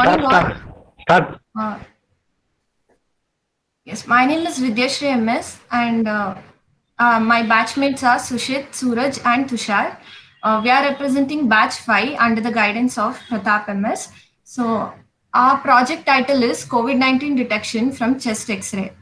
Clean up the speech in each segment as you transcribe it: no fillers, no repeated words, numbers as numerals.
Morning Start, all. start, start. Uh, yes, my name is Vidyashri MS, and my batchmates are Sushit, Suraj, and Tushar. We are representing Batch 5 under the guidance of Pratap MS. So, our project title is COVID 19 detection from chest X ray.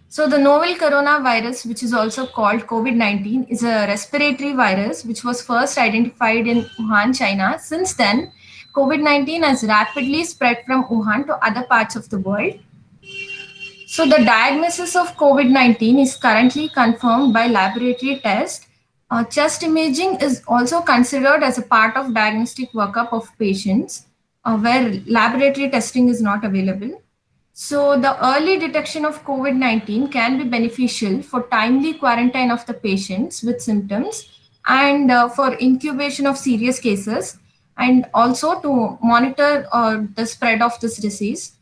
So, the novel coronavirus, which is also called COVID 19, is a respiratory virus which was first identified in Wuhan, China. Since then, COVID 19 has rapidly spread from Wuhan to other parts of the world. So, the diagnosis of COVID 19 is currently confirmed by laboratory test. Chest imaging is also considered as a part of diagnostic workup of patients where laboratory testing is not available. So, the early detection of COVID 19 can be beneficial for timely quarantine of the patients with symptoms and for incubation of serious cases and also to monitor the spread of this disease.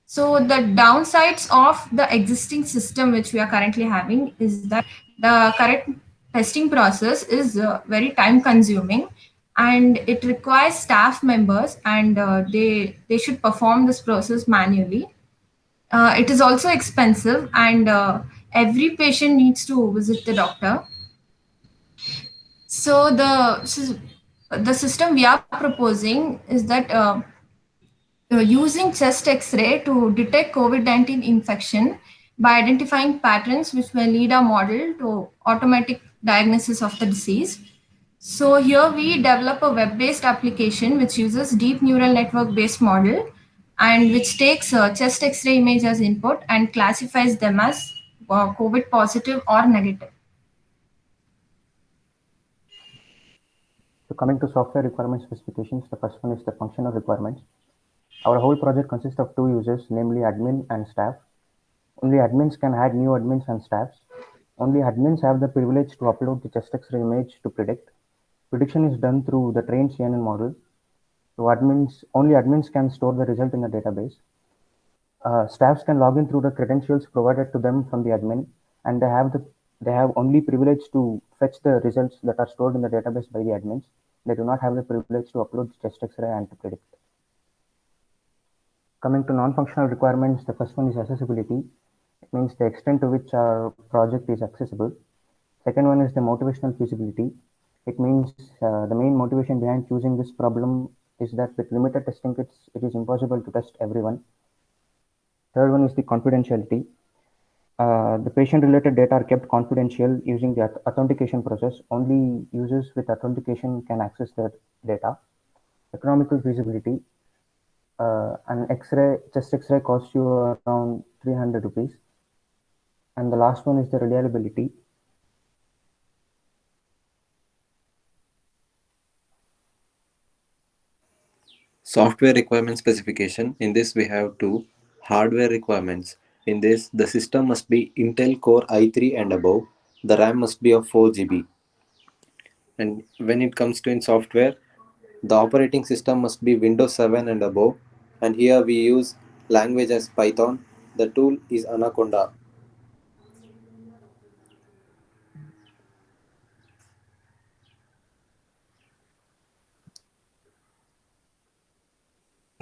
So the downsides of the existing system which we are currently having is that the current testing process is very time consuming and it requires staff members and they should perform this process manually. It is also expensive and every patient needs to visit the doctor. So the system we are proposing is that using chest X-ray to detect COVID-19 infection by identifying patterns which may lead our model to automatic diagnosis of the disease. So here we develop a web-based application which uses deep neural network-based model and which takes chest X-ray image as input and classifies them as COVID positive or negative. So coming to software requirement specifications, the first one is the functional requirements. Our whole project consists of two users, namely admin and staff. Only admins can add new admins and staffs. Only admins have the privilege to upload the chest X-ray image to predict. Prediction is done through the trained CNN model. So only admins can store the result in a database. Staffs can log in through the credentials provided to them from the admin, and they have only privilege to fetch the results that are stored in the database by the admins. They do not have the privilege to upload the chest X-ray and to predict. Coming to non-functional requirements, the first one is accessibility. It means the extent to which our project is accessible. Second one is the motivational feasibility. It means the main motivation behind choosing this problem is that with limited testing kits, it is impossible to test everyone. Third one is the confidentiality. The patient-related data are kept confidential using the authentication process. Only users with authentication can access the data. Economical feasibility. An X-ray, chest X-ray costs you around 300 rupees. And the last one is the reliability. Software requirement specification. In this, we have two hardware requirements. In this, the system must be Intel Core i3 and above. The RAM must be of 4 GB. And when it comes to in software, the operating system must be Windows 7 and above. And here we use language as Python. The tool is Anaconda.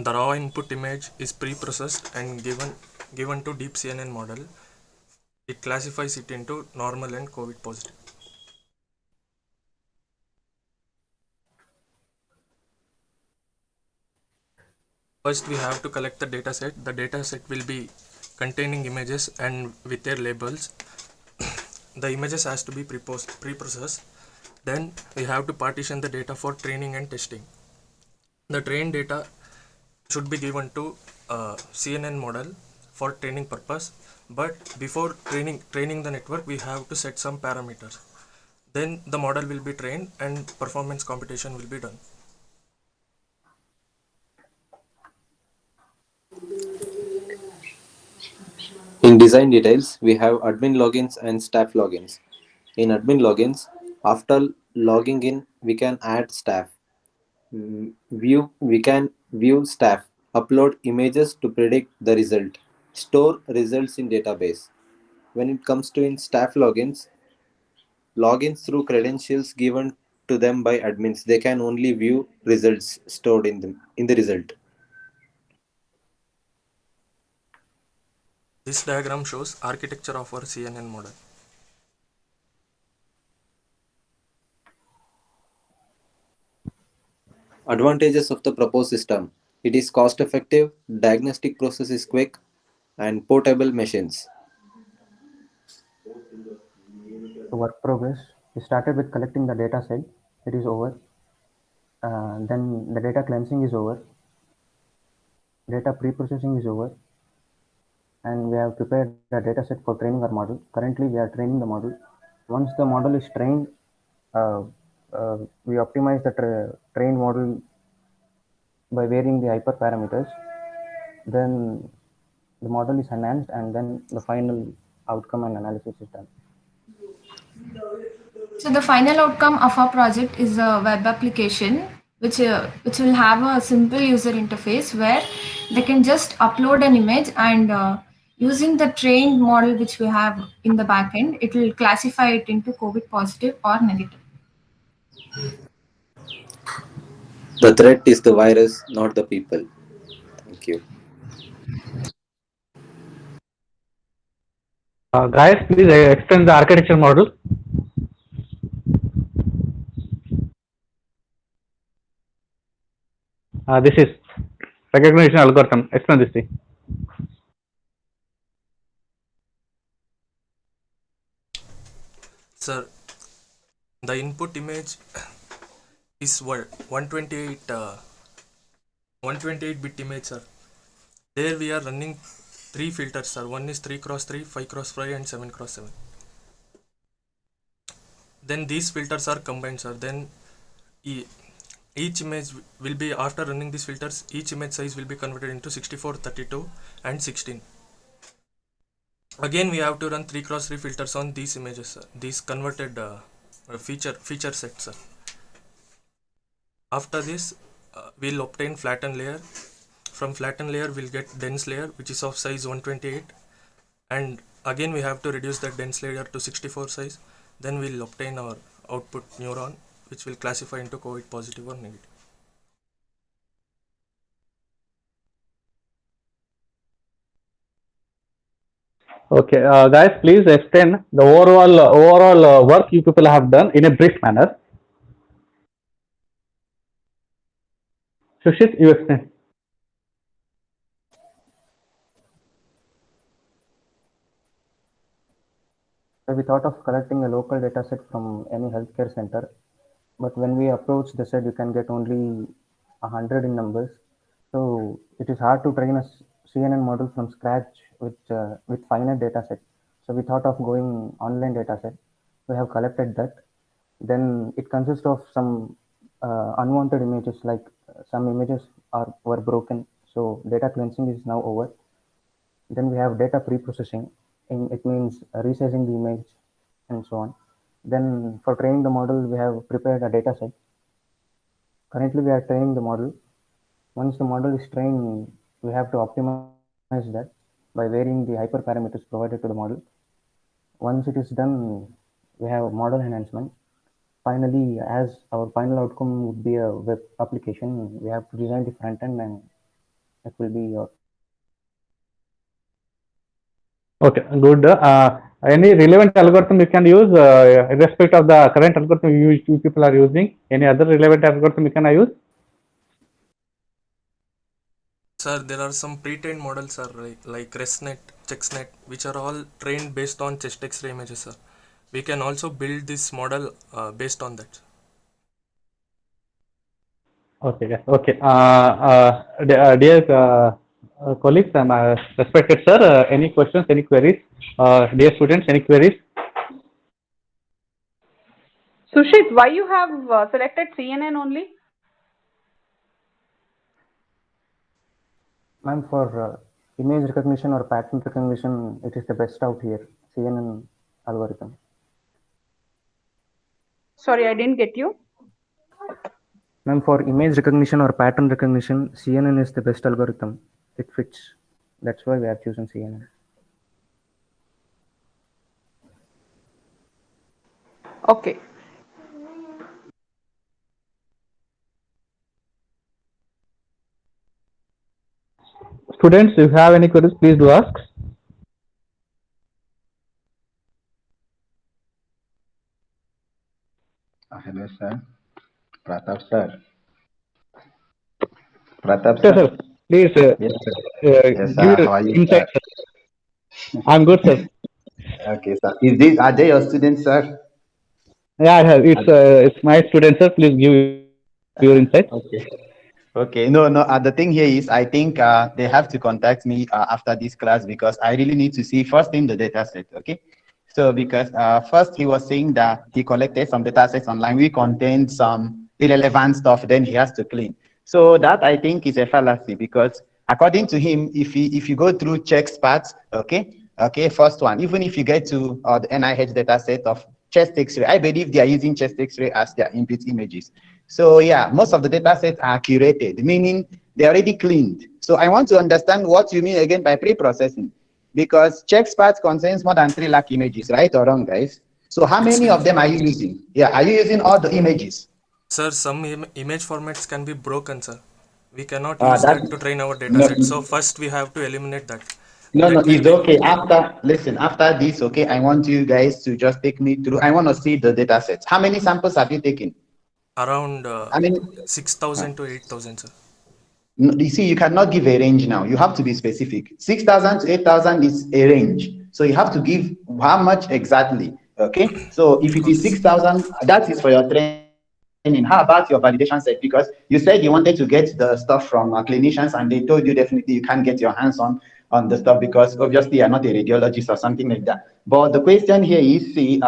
The raw input image is pre-processed and given to deep CNN model. It classifies it into normal and COVID positive. First, we have to collect the data set. The data set will be containing images and with their labels. The images has to be pre-processed. Then we have to partition the data for training and testing. The trained data should be given to CNN model for training purpose. But before training the network, we have to set some parameters. Then the model will be trained and performance computation will be done. In design details, we have admin logins and staff logins. In admin logins, after logging in, we can add staff. We can view staff, upload images to predict the result, store results in database. When it comes to in staff logins through credentials given to them by admins, they can only view results stored in the result. This diagram shows architecture of our CNN model. Advantages of the proposed system. It is cost effective, diagnostic process is quick, and portable machines. The work progress. We started with collecting the data set. It is over. Then the data cleansing is over. Data pre-processing is over. And we have prepared a data set for training our model. Currently, we are training the model. Once the model is trained, uh, we optimize the trained model by varying the hyperparameters. Then the model is enhanced, and then the final outcome and analysis is done. So the final outcome of our project is a web application which will have a simple user interface where they can just upload an image and using the trained model which we have in the backend, it will classify it into COVID positive or negative. The threat is the virus, not the people. Thank you. Guys, please explain the architecture model. This is recognition algorithm. Explain this thing. Sir, the input image is 128 bit image, sir. There we are running 3 filters, sir. One is 3x3, 5x5 and 7x7. Then these filters are combined, sir. Then each image will be, after running these filters, each image size will be converted into 64, 32 and 16. Again we have to run 3x3 filters on these images, sir. These converted feature sets, sir. After this we'll obtain flatten layer. From flatten layer we'll get dense layer, which is of size 128, and again we have to reduce that dense layer to 64 size. Then we'll obtain our output neuron, which will classify into COVID positive or negative. Okay, guys, please explain the overall work you people have done in a brief manner. Sushit, you explain. So we thought of collecting a local data set from any healthcare center, but when we approached, they said you can get only 100 in numbers. So it is hard to train a CNN model from scratch with finite data set. So we thought of going online data set. We have collected that. Then it consists of some unwanted images, like some images were broken. So data cleansing is now over. Then we have data pre-processing. It means resizing the image and so on. Then for training the model, we have prepared a data set. Currently, we are training the model. Once the model is trained, we have to optimize that by varying the hyperparameters provided to the model. Once it is done, we have model enhancement. Finally, as our final outcome would be a web application, we have to design the front end, and it will be your. Okay, good. Any relevant algorithm you can use, irrespective of the current algorithm you people are using? Any other relevant algorithm you can use? Sir, there are some pre-trained models, sir, like ResNet, ChexNet, which are all trained based on chest X-ray images, sir. We can also build this model based on that. Okay, yes. Okay. Dear colleagues and respected sir, any questions, any queries? Dear students, any queries? Sushit, why you have selected CNN only? Ma'am, for image recognition or pattern recognition, it is the best out here, CNN algorithm. Sorry, I didn't get you. Ma'am, for image recognition or pattern recognition, CNN is the best algorithm. It fits. That's why we have chosen CNN. Okay. Students, if you have any queries, please do ask. Hello, sir. Pratap, sir. Pratap, Sir, sir. sir, please Yes, sir. Yes, give sir. your How are you, sir? insight, sir. I'm good, sir. Okay, sir. Are they your students, sir? Yeah, Are- it's my student, sir. Please give your insight. Okay. Okay. No, no. The thing here is, I think they have to contact me after this class because I really need to see first in the data set. Okay. So because first he was saying that he collected some data sets online which contained some irrelevant stuff, then he has to clean. So that I think is a fallacy because according to him, if you go through checks parts, okay, first one, even if you get to the NIH data set of chest X-ray, I believe they are using chest X-ray as their input images. So yeah, most of the data sets are curated, meaning they're already cleaned. So I want to understand what you mean again by pre-processing, because CheckSPAT contains more than 3 lakh images, right or wrong, guys? So how It's many of them are you using? Yeah, are you using all the images? Sir, some image formats can be broken, sir. We cannot use That that to train our data no, set. So first we have to eliminate that. no, no, That will it's be okay. After this, okay, I want you guys to just take me through. I want to see the data sets. How many samples have you taken? around I mean, 6,000 to 8,000, sir. you see, you cannot give a range now. You have to be specific. 6,000 to 8,000 is a range. So you have to give how much exactly. Okay. So if it is Okay, sir. 6,000, that is for your training. How about your validation set? Because you said you wanted to get the stuff from clinicians and they told you definitely you can't get your hands on the stuff because obviously you're not a radiologist or something like that. But the question here is, see,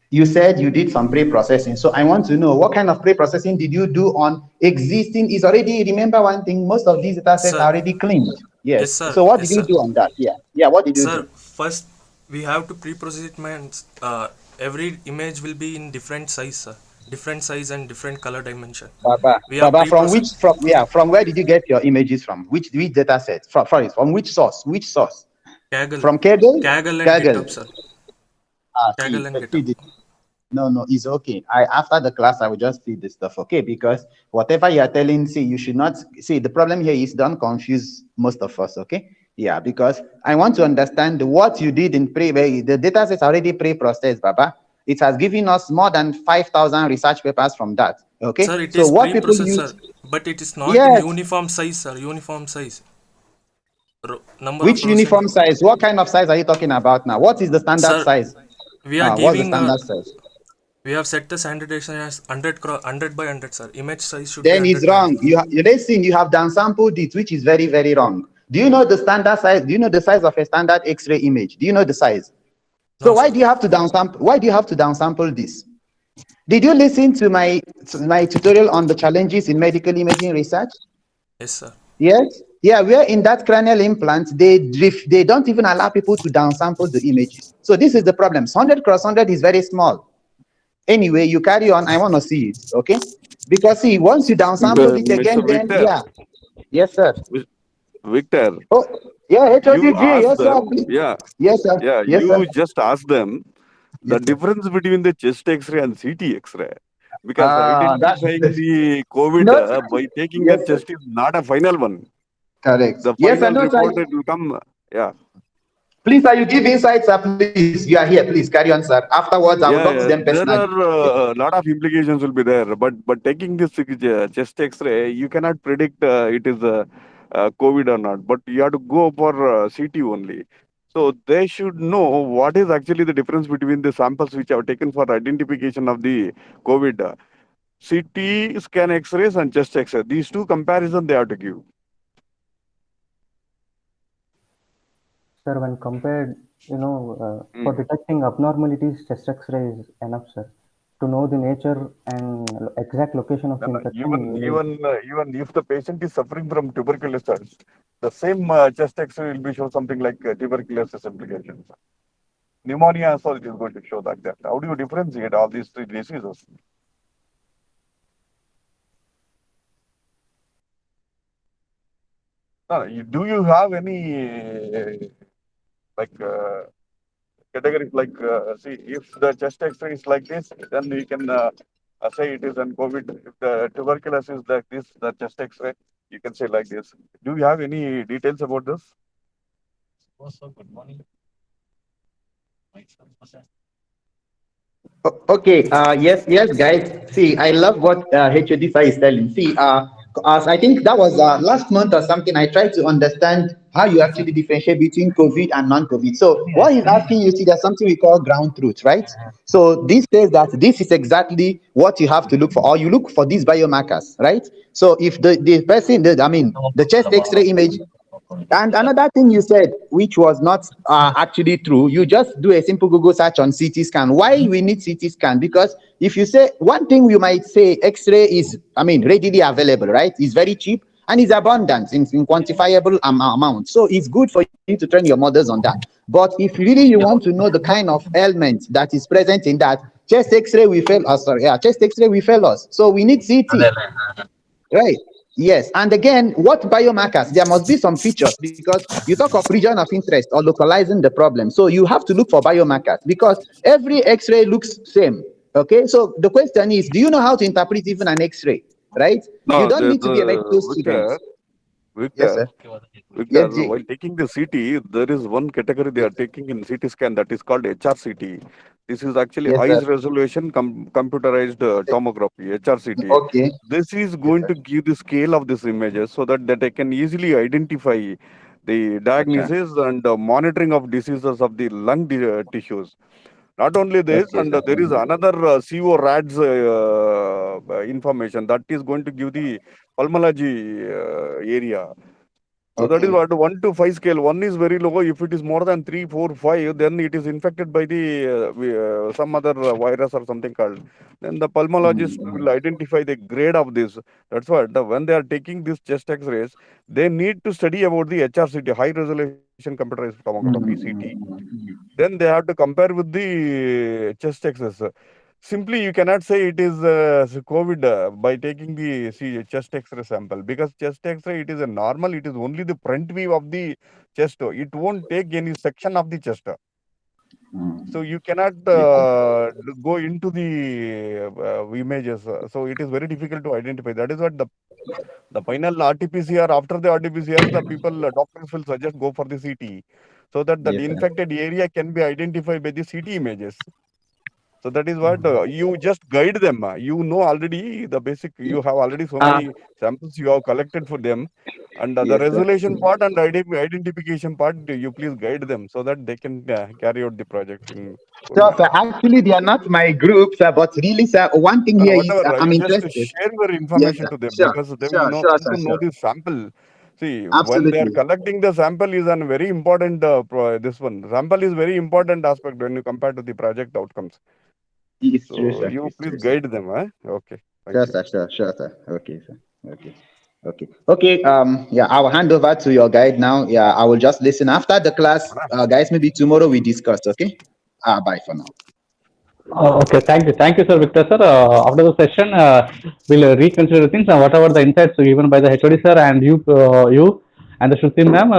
you said you did some pre-processing. So I want to know what kind of pre-processing did you do on existing is already, remember one thing, most of these data sets are Sir, already cleaned. yes, Yes. sir. So what Yes, did you sir. do on that? Yeah. Yeah. What did you Sir, do? first we have to pre-process it means every image will be in different size, sir. Different size and different color dimension. We have Baba, pre-processed from where did you get your images from? Which data set? From which source? Which source? Kaggle, From Kaggle? Kaggle and GitHub, Kaggle. sir. See, Kaggle and GitHub. see this. No, no, it's okay. I after the class, I will just feed this stuff, okay? Because whatever you are telling, see, you should not see the problem here is don't confuse most of us, okay? Yeah, because I want to understand what you did in the data set already pre-processed, Baba. It has given us more than 5,000 research papers from that, Sir, okay? it So is what people pre-processed, use, sir, but it is not in yes, uniform size, sir. Uniform size. Number of which rows and uniform size? What kind of size are you talking about now? What is the standard sir, size? we are What's the giving standard size? we have set the standardization as 100 by 100, sir. Image size should be Then it's 100 by wrong. 100. You listen, you have downsampled it, which is very, very wrong. Do you know the standard size? Do you know the size of a standard X-ray image? Do you know the size? So No, why sir. do you have to downsample? Why do you have to downsample this? Did you listen to my tutorial on the challenges in medical imaging research? Yes, sir. Yes. Yeah, where in that cranial implant, they don't even allow people to downsample the images. So this is the problem. 100 cross 100 is very small. Anyway, you carry on. I want to see it. Okay. Because see, once you downsample it Mr. again, then Victor, yeah. Yes, sir. Victor, Oh, yeah, you HODG. ask Yes, sir. them, Please. yeah, Yes, sir. yeah, Yes, sir. you just ask them the Yes, sir. difference between the chest X-ray and CT X-ray. Because That identifying the COVID no. by taking the Yes, sir. chest is not a final one. Correct. The Yes, I final know, report sir. it will come. Yeah, Please, sir, you give insights, sir. Please, you are here. Please carry on, sir. Afterwards, I will talk to yeah, them there personally. Yes. are a lot of implications will be there. But taking this chest X-ray, you cannot predict it is COVID or not. But you have to go for CT only. So they should know what is actually the difference between the samples which are taken for identification of the COVID. CT scan X-rays and chest X-ray. These two comparison they have to give. Sir, when compared, for Mm. detecting abnormalities, chest X-ray is enough, sir. To know the nature and exact location of No, the no, infection, you need. even if the patient is suffering from tuberculosis, the same chest X-ray will be show something like tuberculosis implications. Pneumonia also it is going to show like that. How do you differentiate all these three diseases? No, do you have any like categories like see if the chest X-ray is like this, then we can say it is an COVID. If the tuberculosis is like this, the chest X-ray, you can say like this. Do you have any details about this? Okay. Yes, guys. See, I love what HOD Sai is telling. See, as I think that was last month or something, I tried to understand how you actually differentiate between COVID and non-COVID. So what he's asking you, see, there's something we call ground truth, right? So this says that this is exactly what you have to look for, or you look for these biomarkers, right? So if the person, the chest X-ray image. And another thing you said, which was not actually true, you just do a simple Google search on CT scan. Why we need CT scan? Because if you say one thing, we might say X-ray is, readily available, right? It's very cheap and it's abundant in quantifiable amount. So it's good for you to train your models on that. But if really you want to know the kind of ailment that is present in that, chest X-ray will fail us. Chest X-ray will fail us. So we need CT. Right. Yes. And again, what biomarkers? There must be some features because you talk of region of interest or localizing the problem. So you have to look for biomarkers because every X-ray looks same. Okay. So the question is, do you know how to interpret even an X-ray? Right? You No, don't need to be a medical Victor, student. Yes, sir. Yes, Jay. While taking the CT, there is one category they are taking in CT scan that is called HRCT. This is actually Yes, high sir. resolution computerized tomography, HRCT. Okay. This is Yes, going sir. to give the scale of these images so that I can easily identify the Gotcha. diagnosis and monitoring of diseases of the lung tissues. Not only this, Okay, and sir. there is another CO RADS information that is going to give the pulmonology area. So that is Okay. what 1 to 5 scale. 1 is very low. If it is more than 3, 4, 5, then it is infected by the some other virus or something called. Then the pulmonologist will identify the grade of this. That's what when they are taking these chest X-rays, they need to study about the HRCT, high resolution computerized tomography (CT). Then they have to compare with the chest X-rays. Simply, you cannot say it is COVID by taking the chest X-ray sample because chest X-ray it is a normal. It is only the front view of the chest. It won't take any section of the chest. So you cannot go into the images. So it is very difficult to identify. That is what the final RT-PCR. After the RT-PCR, the people doctors will suggest go for the CT, so that the Yes, sir. infected area can be identified by the CT images. So that is what you just guide them. You know already the basic. You have already so Uh, many samples you have collected for them, and the Yes, sir. resolution part and identification part, you please guide them so that they can carry out the project in good So, manner. sir, actually, they are not my group, sir, but really, sir, one thing here is Whatever, I'm you just interested. share your Yes, information sir. to them Sure, because they will sure, know sure, come sir, to know sure. the sample. See, when they are Absolutely. collecting the sample is a very important. This one sample is very important aspect when you compare to the project outcomes. It's true, So sir. you It's please true, sir. guide them. Okay, thank Sure, you. sir. Sure, sir. Okay, sir. Okay. Okay. Okay. Yeah, I will hand over to your guide now. Yeah, I will just listen after the class. Guys, maybe tomorrow we discuss. Okay. Bye for now. Okay, thank you, sir, Victor, sir. After the session, we'll reconsider things and whatever the insights given by the HOD sir and you and the Shruti ma'am,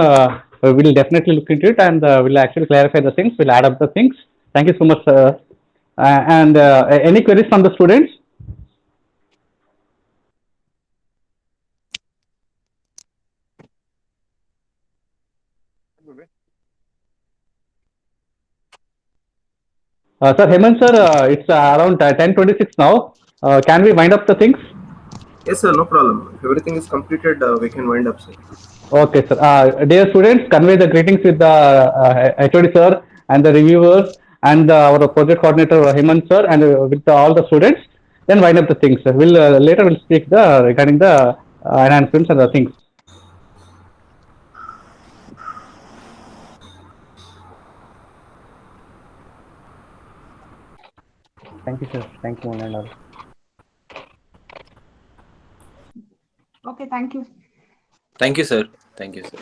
we'll definitely look into it and we'll actually clarify the things. We'll add up the things. Thank you so much, sir. And any queries from the students? Sir, Hemant sir, it's around 10:26 now. Can we wind up the things? Yes, sir, no problem. If everything is completed, we can wind up, sir. Okay, sir. Dear students, convey the greetings with the HOD sir and the reviewers and our project coordinator Hemant sir and with all the students. Then wind up the things. Sir. We'll later we'll speak the regarding the enhancements and the things. Thank you, sir. Thank you, one and all. Okay, thank you. Thank you, sir. Thank you, sir.